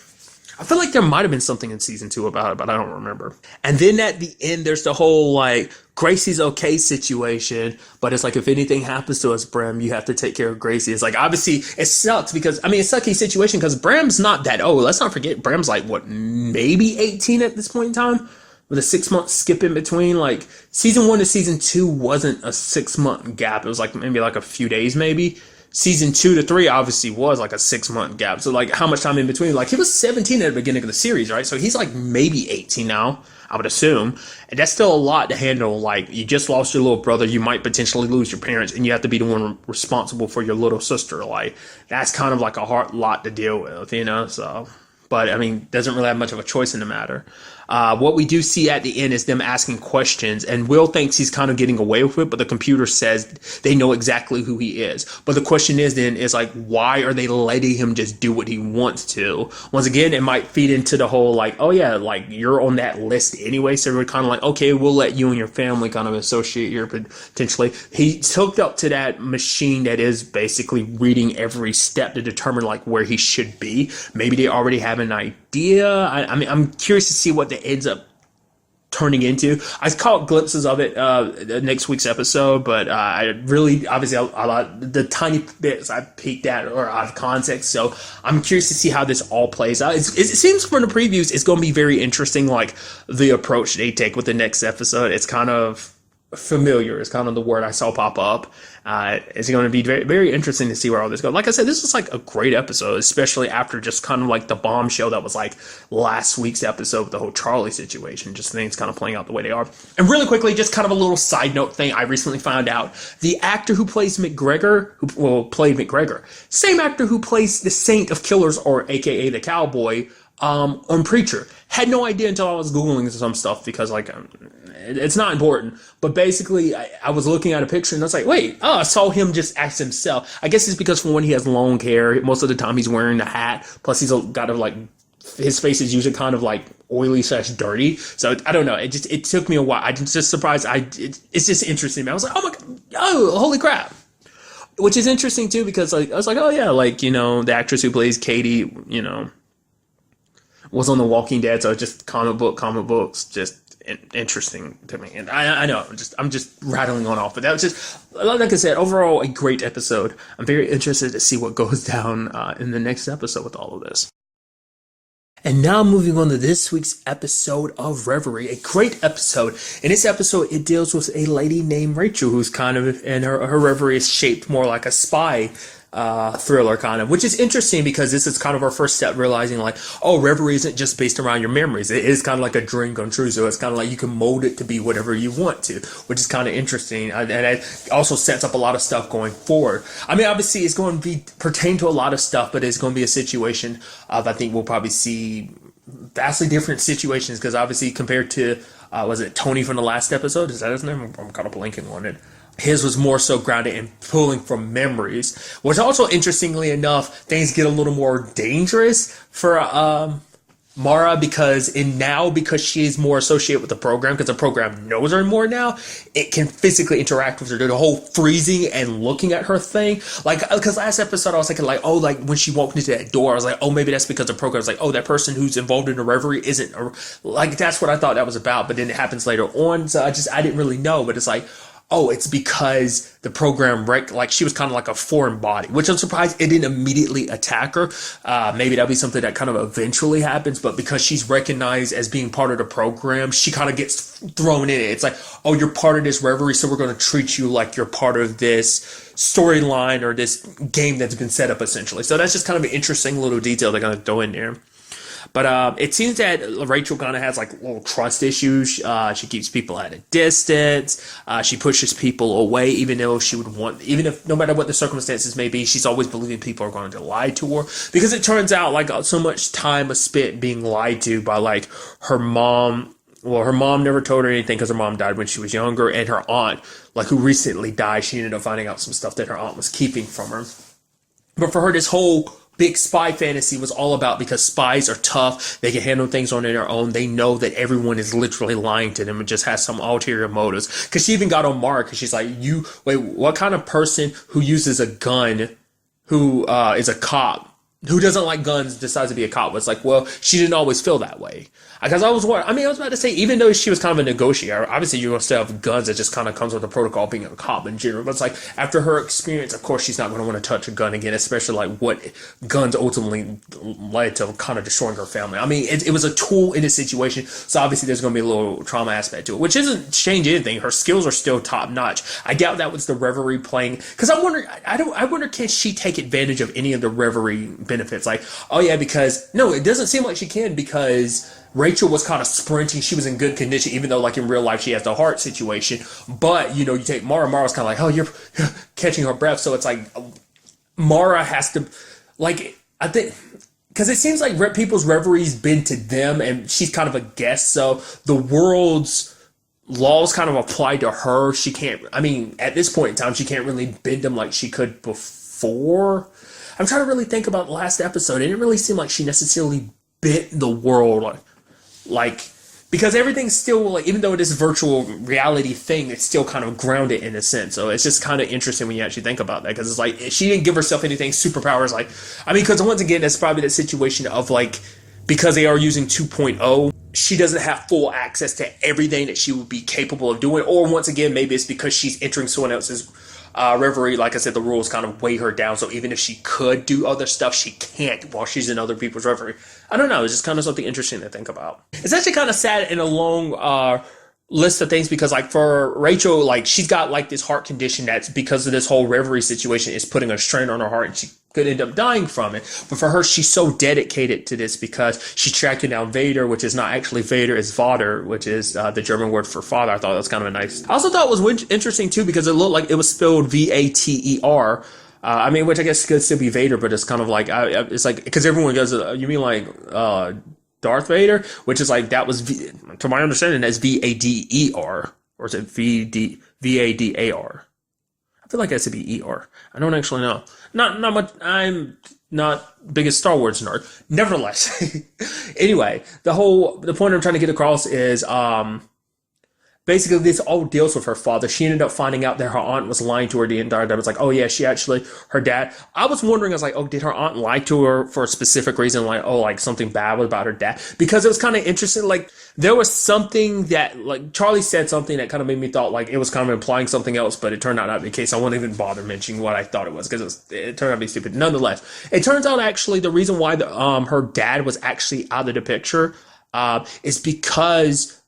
I feel like there might have been something in season 2 about it, but I don't remember. And then at the end, there's the whole like Gracie's okay situation, but it's like, if anything happens to us, Bram, you have to take care of Gracie. It's like, obviously it sucks because, I mean, it's a sucky situation because Bram's not that old. Let's not forget, Bram's like, what, maybe 18 at this point in time? With a 6-month skip in between. Like, season 1 to season 2 wasn't a 6-month gap. It was like maybe like a few days, maybe. Season 2 to 3 obviously was like a 6-month gap. So like, how much time in between? Like, he was 17 at the beginning of the series, right? So he's like maybe 18 now, I would assume. And that's still a lot to handle. Like, you just lost your little brother. You might potentially lose your parents, and you have to be the one responsible for your little sister. Like, that's kind of like a hard lot to deal with, So... But, I mean, doesn't really have much of a choice in the matter. What we do see at the end is them asking questions, and Will thinks he's kind of getting away with it, but the computer says they know exactly who he is. But the question is then is like, why are they letting him just do what he wants to? Once again, it might feed into the whole like, oh yeah, like you're on that list anyway, so we're kind of like, okay, we'll let you and your family kind of associate your potentially. He's hooked up to that machine that is basically reading every step to determine like where he should be. Maybe they already have an idea. I mean, I'm curious to see what that ends up turning into. I caught glimpses of it next week's episode, but I really, obviously, a lot the tiny bits I peeked at are out of context. So I'm curious to see how this all plays out. It seems from the previews it's going to be very interesting, like the approach they take with the next episode. It's kind of familiar. It's kind of the word I saw pop up. It's going to be very, very interesting to see where all this goes. Like I said, this was like a great episode, especially after just kind of like the bombshell that was like last week's episode with the whole Charlie situation. Just things kind of playing out the way they are. And really quickly, just kind of a little side note thing I recently found out. The actor who plays McGregor, played McGregor, same actor who plays the Saint of Killers, or AKA the Cowboy, on Preacher. Had no idea until I was Googling some stuff because like it's not important. But basically I was looking at a picture and I was like, wait, I saw him just as himself. I guess it's because for when he has long hair, most of the time he's wearing a hat. Plus he's got a like, his face is usually kind of like oily / dirty. So I don't know. It took me a while. I just surprised. It's just interesting. I was like, oh my God, oh, holy crap. Which is interesting too, because like, I was like, oh yeah, like, you know, the actress who plays Katie, you know, was on The Walking Dead, so just comic books, just interesting to me. And I know, I'm just rattling on off, but that was just, like I said, overall a great episode. I'm very interested to see what goes down in the next episode with all of this. And now moving on to this week's episode of Reverie, a great episode. In this episode, it deals with a lady named Rachel, who's kind of, and her Reverie is shaped more like a spy thriller kind of, which is interesting because this is kind of our first step realizing like, oh, Reverie isn't just based around your memories. It is kind of like a dream come true. So it's kind of like you can mold it to be whatever you want to, which is kind of interesting. And it also sets up a lot of stuff going forward. I mean, obviously it's going to be pertain to a lot of stuff, but it's going to be a situation of, I think we'll probably see vastly different situations because obviously compared to, was it Tony from the last episode? Is that his name? I'm kind of blanking on it. His was more so grounded in pulling from memories, which also, interestingly enough, things get a little more dangerous for Mara because she is more associated with the program, because the program knows her more now, it can physically interact with her. The whole freezing and looking at her thing, like, because last episode I was thinking like, oh, like when she walked into that door, I was like, oh, maybe that's because the program's like, oh, that person who's involved in the Reverie isn't, like, that's what I thought that was about. But then it happens later on, so I didn't really know. But it's like, oh, it's because the program like she was kind of like a foreign body, which I'm surprised it didn't immediately attack her. Maybe that'll be something that kind of eventually happens, but because she's recognized as being part of the program, she kind of gets thrown in it. It's like, oh, you're part of this Reverie, so we're going to treat you like you're part of this storyline or this game that's been set up essentially. So that's just kind of an interesting little detail they're going to throw in there. But it seems that Rachel kind of has like little trust issues. She keeps people at a distance. She pushes people away, even if no matter what the circumstances may be, she's always believing people are going to lie to her. Because it turns out like so much time was spent being lied to by like her mom. Well, her mom never told her anything because her mom died when she was younger, and her aunt, like who recently died, she ended up finding out some stuff that her aunt was keeping from her. But for her, this whole big spy fantasy was all about, because spies are tough, they can handle things on their own, they know that everyone is literally lying to them and just has some ulterior motives. Because she even got on Mark, because she's like, what kind of person who uses a gun, who is a cop, who doesn't like guns, decides to be a cop? It's like, well, she didn't always feel that way. Because I was about to say, even though she was kind of a negotiator, obviously you're going to still have guns, that just kind of comes with the protocol of being a cop in general. But it's like, after her experience, of course, she's not going to want to touch a gun again, especially like what guns ultimately led to kind of destroying her family. I mean, it was a tool in this situation, so obviously there's going to be a little trauma aspect to it, which isn't change anything. Her skills are still top notch. I doubt that was the Reverie playing, because I wonder, can she take advantage of any of the Reverie benefits? Like, oh yeah, because, no, it doesn't seem like she can, because Rachel was kind of sprinting. She was in good condition, even though like in real life she has the heart situation. But, you take Mara's kind of like, oh, you're catching her breath. So it's like Mara has to, like, I think because it seems like people's reverie's been to them, and she's kind of a guest, so the world's laws kind of apply to her. She can't, I mean, at this point in time, she can't really bend them like she could before. I'm trying to really think about the last episode. It didn't really seem like she necessarily bent the world, like because everything's still like, even though it is a virtual reality thing, it's still kind of grounded in a sense. So it's just kind of interesting when you actually think about that, because it's like she didn't give herself anything superpowers. Like, I mean, because once again, that's probably the situation of like, because they are using 2.0, she doesn't have full access to everything that she would be capable of doing. Or once again, maybe it's because she's entering someone else's reverie. Like I said, the rules kind of weigh her down. So even if she could do other stuff, she can't while she's in other people's reverie. I don't know. It's just kind of something interesting to think about. It's actually kind of sad in a long list of things, because like for Rachel, like she's got like this heart condition that's because of this whole reverie situation is putting a strain on her heart, and she could end up dying from it. But for her, she's so dedicated to this because she's tracking down Vader, which is not actually Vader, it's Vater, which is the German word for father. I thought that was kind of a nice. I also thought it was interesting too, because it looked like it was spelled Vater. I mean, which I guess could still be Vader, but it's kind of like, it's like, because everyone goes, you mean like Darth Vader? Which is like, that was, to my understanding, that's Vader. Or is it Vadar? I feel like that should be ER. I don't actually know. Not much. I'm not biggest Star Wars nerd. Nevertheless, anyway, the point I'm trying to get across is basically this all deals with her father. She ended up finding out that her aunt was lying to her the entire time. It's like, oh yeah, her dad. I was wondering, I was like, oh, did her aunt lie to her for a specific reason? Like, oh, like something bad about her dad? Because it was kind of interesting. Like, there was something that, like, Charlie said something that kind of made me thought like it was kind of implying something else, but it turned out not to be the case. I won't even bother mentioning what I thought it was, because it turned out to be stupid. Nonetheless, it turns out actually the reason why her dad was actually out of the picture is because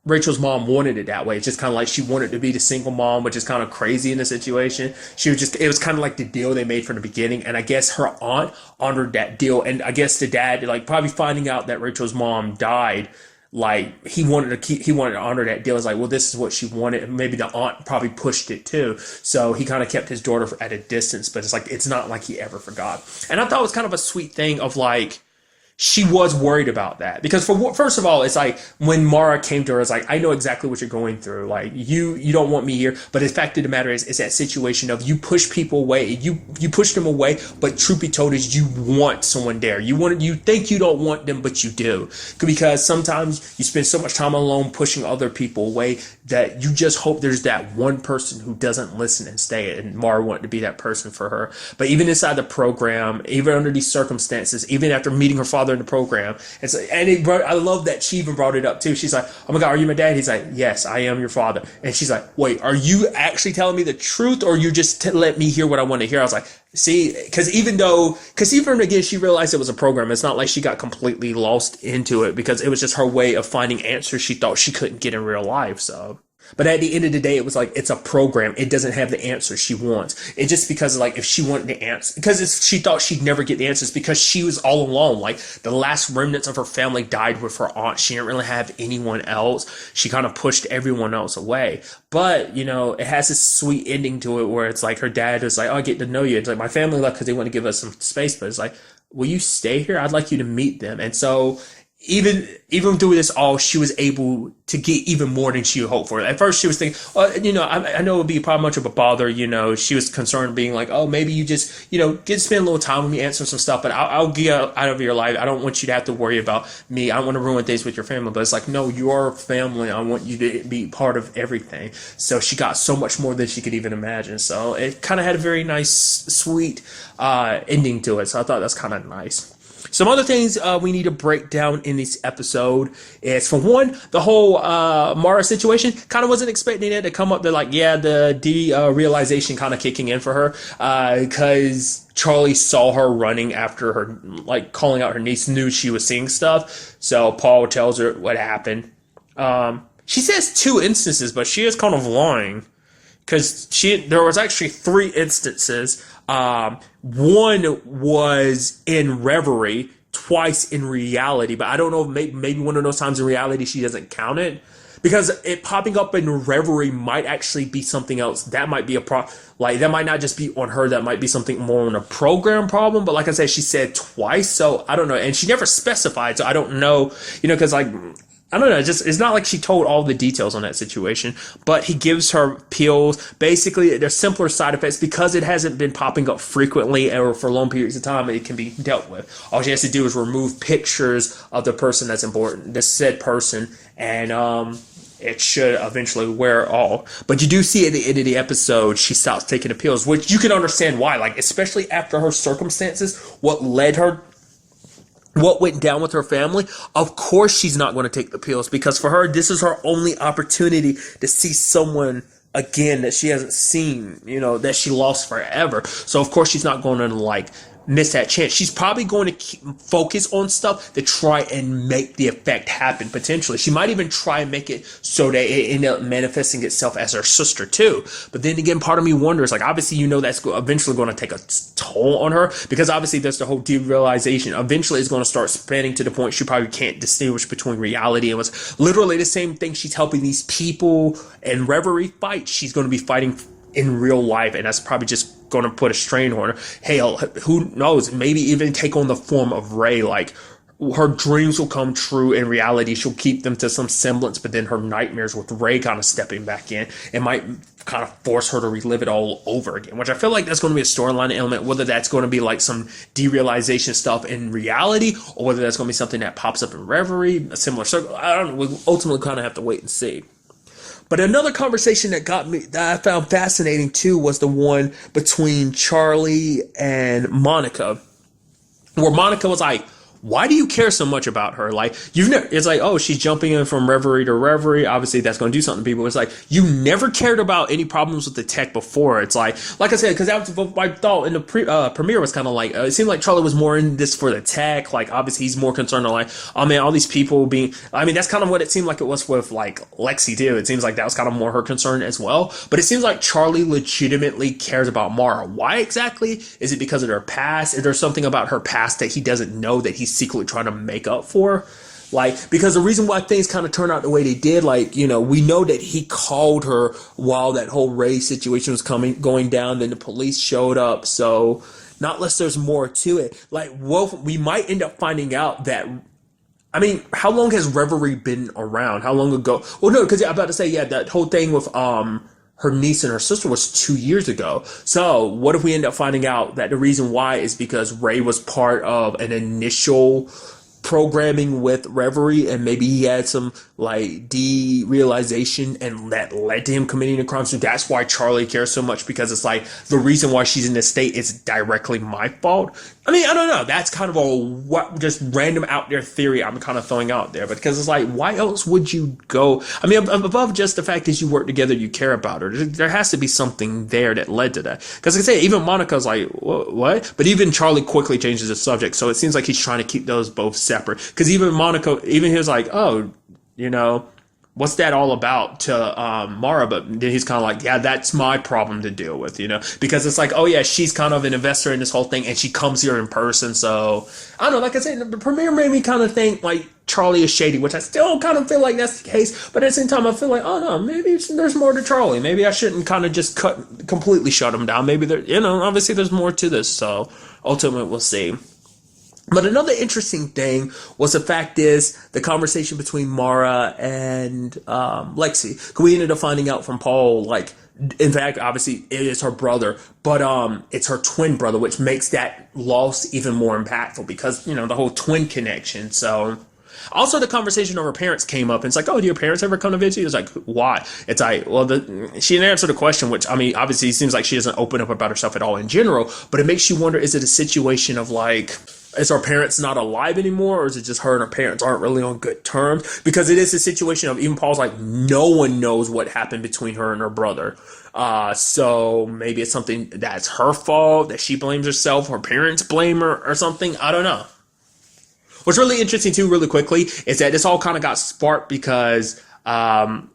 Rachel's mom wanted it that way. It's just kind of like she wanted to be the single mom, which is kind of crazy in the situation. It was kind of like the deal they made from the beginning. And I guess her aunt honored that deal. And I guess the dad, like, probably finding out that Rachel's mom died, like, he wanted to honor that deal. It's like, well, this is what she wanted. And maybe the aunt probably pushed it too. So he kind of kept his daughter at a distance, but it's like, it's not like he ever forgot. And I thought it was kind of a sweet thing of like, she was worried about that, because first of all, it's like when Mara came to her, it's like, I know exactly what you're going through. Like, you don't want me here, but the fact of the matter is that situation of you push people away, you push them away, but truth be told is you want someone there. You think you don't want them, but you do, because sometimes you spend so much time alone pushing other people away that you just hope there's that one person who doesn't listen and stay. And Mara wanted to be that person for her. But even inside the program, even under these circumstances, even after meeting her father in the program, I love that she even brought it up too. She's like, oh my God, are you my dad? He's like, yes, I am your father. And she's like, wait, are you actually telling me the truth, or you just let me hear what I want to hear? I was like, see, because even again, she realized it was a program. It's not like she got completely lost into it, because it was just her way of finding answers she thought she couldn't get in real life. So, but at the end of the day, it was like, it's a program. It doesn't have the answers she wants. It's just because, like, if she wanted the answer, because she thought she'd never get the answers, because she was all alone. Like, the last remnants of her family died with her aunt. She didn't really have anyone else. She kind of pushed everyone else away. But, it has this sweet ending to it where it's like her dad is like, oh, I get to know you. It's like, my family left because they want to give us some space. But it's like, will you stay here? I'd like you to meet them. And so even through this all, she was able to get even more than she hoped for. At first, she was thinking, well, I know it would be probably much of a bother. She was concerned, being like, oh, maybe you just, get spend a little time with me, answer some stuff, but I'll get out of your life. I don't want you to have to worry about me. I don't want to ruin things with your family. But it's like, no, you're family. I want you to be part of everything. So she got so much more than she could even imagine. So it kind of had a very nice, sweet ending to it. So I thought that's kind of nice. Some other things we need to break down in this episode is, for one, the whole Mara situation. Kind of wasn't expecting it to come up. They're like, yeah, the realization kind of kicking in for her, because Charlie saw her running after her, like calling out her niece, knew she was seeing stuff. So Paul tells her what happened. She says 2 instances, but she is kind of lying, because there was actually 3 instances. One was in Reverie, twice in reality, but I don't know, maybe one of those times in reality she doesn't count it, because it popping up in Reverie might actually be something else. That might be a like that might not just be on her. That might be something more on a program problem. But like I said, she said twice, so I don't know, and she never specified, so I don't know, because like. I don't know, it's not like she told all the details on that situation, but he gives her pills. Basically, there's simpler side effects because it hasn't been popping up frequently or for long periods of time. It can be dealt with. All she has to do is remove pictures of the person that's important, the said person, and it should eventually wear off. But you do see at the end of the episode, she stops taking the pills, which you can understand why, like especially after her circumstances, what went down with her family. Of course she's not going to take the pills, because for her, this is her only opportunity to see someone again that she hasn't seen, that she lost forever. So of course she's not going to like miss that chance. She's probably going to focus on stuff to try and make the effect happen potentially. She might even try and make it so that it end up manifesting itself as her sister too. But then again, part of me wonders, like obviously that's eventually going to take a toll on her, because obviously there's the whole derealization. Eventually it's going to start spanning to the point she probably can't distinguish between reality and what's literally the same thing. She's helping these people in Reverie fight. She's going to be fighting in real life, and that's probably just going to put a strain on her. Hell, who knows? Maybe even take on the form of Ray. Like her dreams will come true in reality. She'll keep them to some semblance, but then her nightmares with Ray kind of stepping back in, it might kind of force her to relive it all over again, which I feel like that's going to be a storyline element, whether that's going to be like some derealization stuff in reality or whether that's going to be something that pops up in Reverie, a similar circle. I don't know. We'll ultimately kind of have to wait and see. But another conversation that I found fascinating too was the one between Charlie and Monica, where Monica was like, why do you care so much about her? Like, it's like, oh, she's jumping in from Reverie to Reverie. Obviously, that's going to do something to people. It's like, you never cared about any problems with the tech before. It's like I said, because that was what I thought in the premiere was kind of like, it seemed like Charlie was more in this for the tech. Like, obviously, he's more concerned on like, oh man, all these people that's kind of what it seemed like it was with like Lexi too. It seems like that was kind of more her concern as well. But it seems like Charlie legitimately cares about Mara. Why exactly? Is it because of her past? Is there something about her past that he doesn't know that he's secretly trying to make up for? Like, because the reason why things kind of turned out the way they did, like, we know that he called her while that whole Ray situation was going down, then the police showed up. So not unless there's more to it. Like, we might end up finding out that, I mean, how long has Reverie been around? How long ago? Well, no, because I'm about to say, yeah, that whole thing with her niece and her sister was 2 years ago. So what if we end up finding out that the reason why is because Ray was part of an initial programming with Reverie, and maybe he had some like derealization and that led to him committing a crime. So that's why Charlie cares so much, because it's like the reason why she's in this state is directly my fault. I mean, I don't know. That's kind of a just random out there theory I'm kind of throwing out there, because it's like, why else would you go? I mean, above just the fact that you work together, you care about her. There has to be something there that led to that. Because like I say, even Monica's like, what? But even Charlie quickly changes the subject. So it seems like he's trying to keep those both separate. Because even Monica, even he was like, oh, what's that all about to Mara? But then he's kind of like, yeah, that's my problem to deal with, because it's like, oh yeah, she's kind of an investor in this whole thing, and she comes here in person. So I don't know, like I said, the premiere made me kind of think like Charlie is shady, which I still kind of feel like that's the case. But at the same time, I feel like, oh no, maybe there's more to Charlie. Maybe I shouldn't kind of just completely shut him down. Maybe obviously there's more to this. So ultimately, we'll see. But another interesting thing was the fact is the conversation between Mara and Lexi. Because we ended up finding out from Paul, like, in fact, obviously it is her brother, but it's her twin brother, which makes that loss even more impactful because, the whole twin connection. So also the conversation of her parents came up, and it's like, oh, do your parents ever come to visit you? It's like, why? It's like, well, she didn't answer the question, which, I mean, obviously it seems like she doesn't open up about herself at all in general, but it makes you wonder, is it a situation of like, is her parents not alive anymore, or is it just her and her parents aren't really on good terms? Because it is a situation of, even Paul's like, no one knows what happened between her and her brother. So maybe it's something that's her fault, that she blames herself, her parents blame her or something. I don't know. What's really interesting too, really quickly, is that this all kind of got sparked because Dylan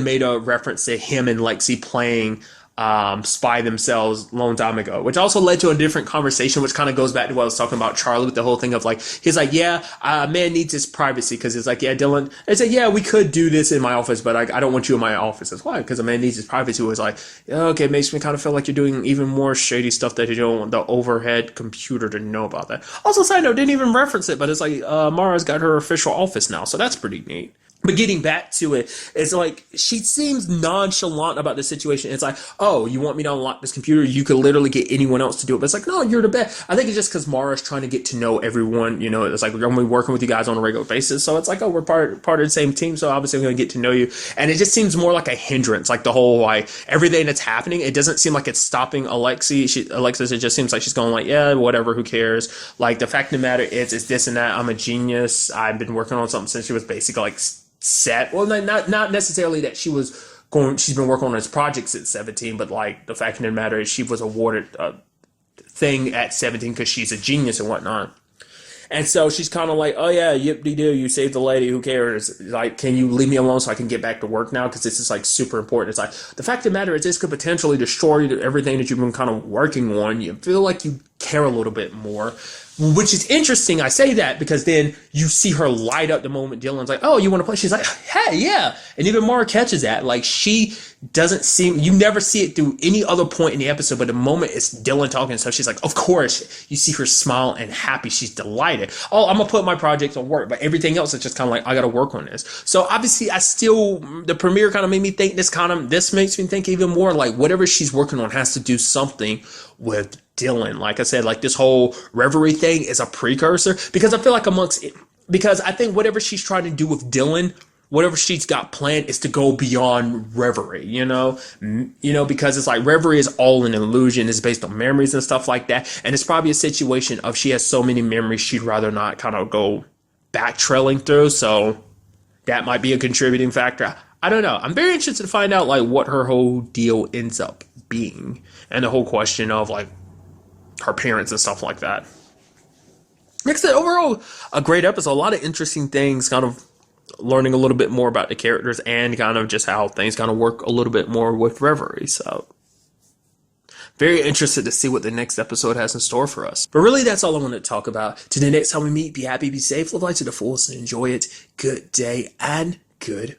made a reference to him and Lexi playing spy themselves a long time ago, which also led to a different conversation, which kind of goes back to what I was talking about Charlie with the whole thing of like, he's like, yeah, a man needs his privacy because it's like, yeah, Dylan, I said, yeah, we could do this in my office, but I don't want you in my office. That's why, because a man needs his privacy. It was like, yeah, okay, it makes me kind of feel like you're doing even more shady stuff that you don't want the overhead computer to know about that. Also, side note, didn't even reference it, but it's like, Mara's got her official office now, so that's pretty neat. But getting back to it, it's like she seems nonchalant about the situation. It's like, oh, you want me to unlock this computer? You could literally get anyone else to do it. But it's like, no, you're the best. I think it's just because Mara's trying to get to know everyone. You know, it's like we're going to be working with you guys on a regular basis. So it's like, oh, we're part of the same team. So obviously, we're going to get to know you. And it just seems more like a hindrance, like the whole like everything that's happening. It doesn't seem like it's stopping Alexis. It just seems like she's going like, yeah, whatever, who cares? Like the fact of the matter is, it's this and that. I'm a genius. I've been working on something since she was basically like set. Well, not necessarily that she's been working on this project since 17, but like the fact of the matter is she was awarded a thing at 17 because she's a genius and whatnot. And so she's kind of like, oh yeah, yip-de-doo, you saved the lady, who cares? Like, can you leave me alone so I can get back to work now? Because this is like super important. It's like, the fact of the matter is this could potentially destroy everything that you've been kind of working on. You feel like you care a little bit more. Which is interesting. I say that because then you see her light up the moment Dylan's like, oh, you want to play? She's like, hey, yeah. And even Mara catches that. Like, she doesn't seem, you never see it through any other point in the episode, but the moment it's Dylan talking, so she's like, of course. You see her smile and happy. She's delighted. Oh, I'm going to put my project on work. But everything else is just kind of like, I got to work on this. So obviously, the premiere kind of made me think this makes me think even more like whatever she's working on has to do something with Dylan. Like I said, like this whole Reverie thing is a precursor because I feel like because I think whatever she's trying to do with Dylan, whatever she's got planned is to go beyond Reverie, you know, because it's like Reverie is all an illusion. It's based on memories and stuff like that. And it's probably a situation of she has so many memories she'd rather not kind of go back trailing through. So that might be a contributing factor. I don't know. I'm very interested to find out like what her whole deal ends up being and the whole question of like her parents and stuff like that. Like I said, overall, a great episode. A lot of interesting things, kind of learning a little bit more about the characters and kind of just how things kind of work a little bit more with Reverie. So, very interested to see what the next episode has in store for us. But really, that's all I wanted to talk about. Till the next time we meet, be happy, be safe, live life to the fullest, and enjoy it. Good day and good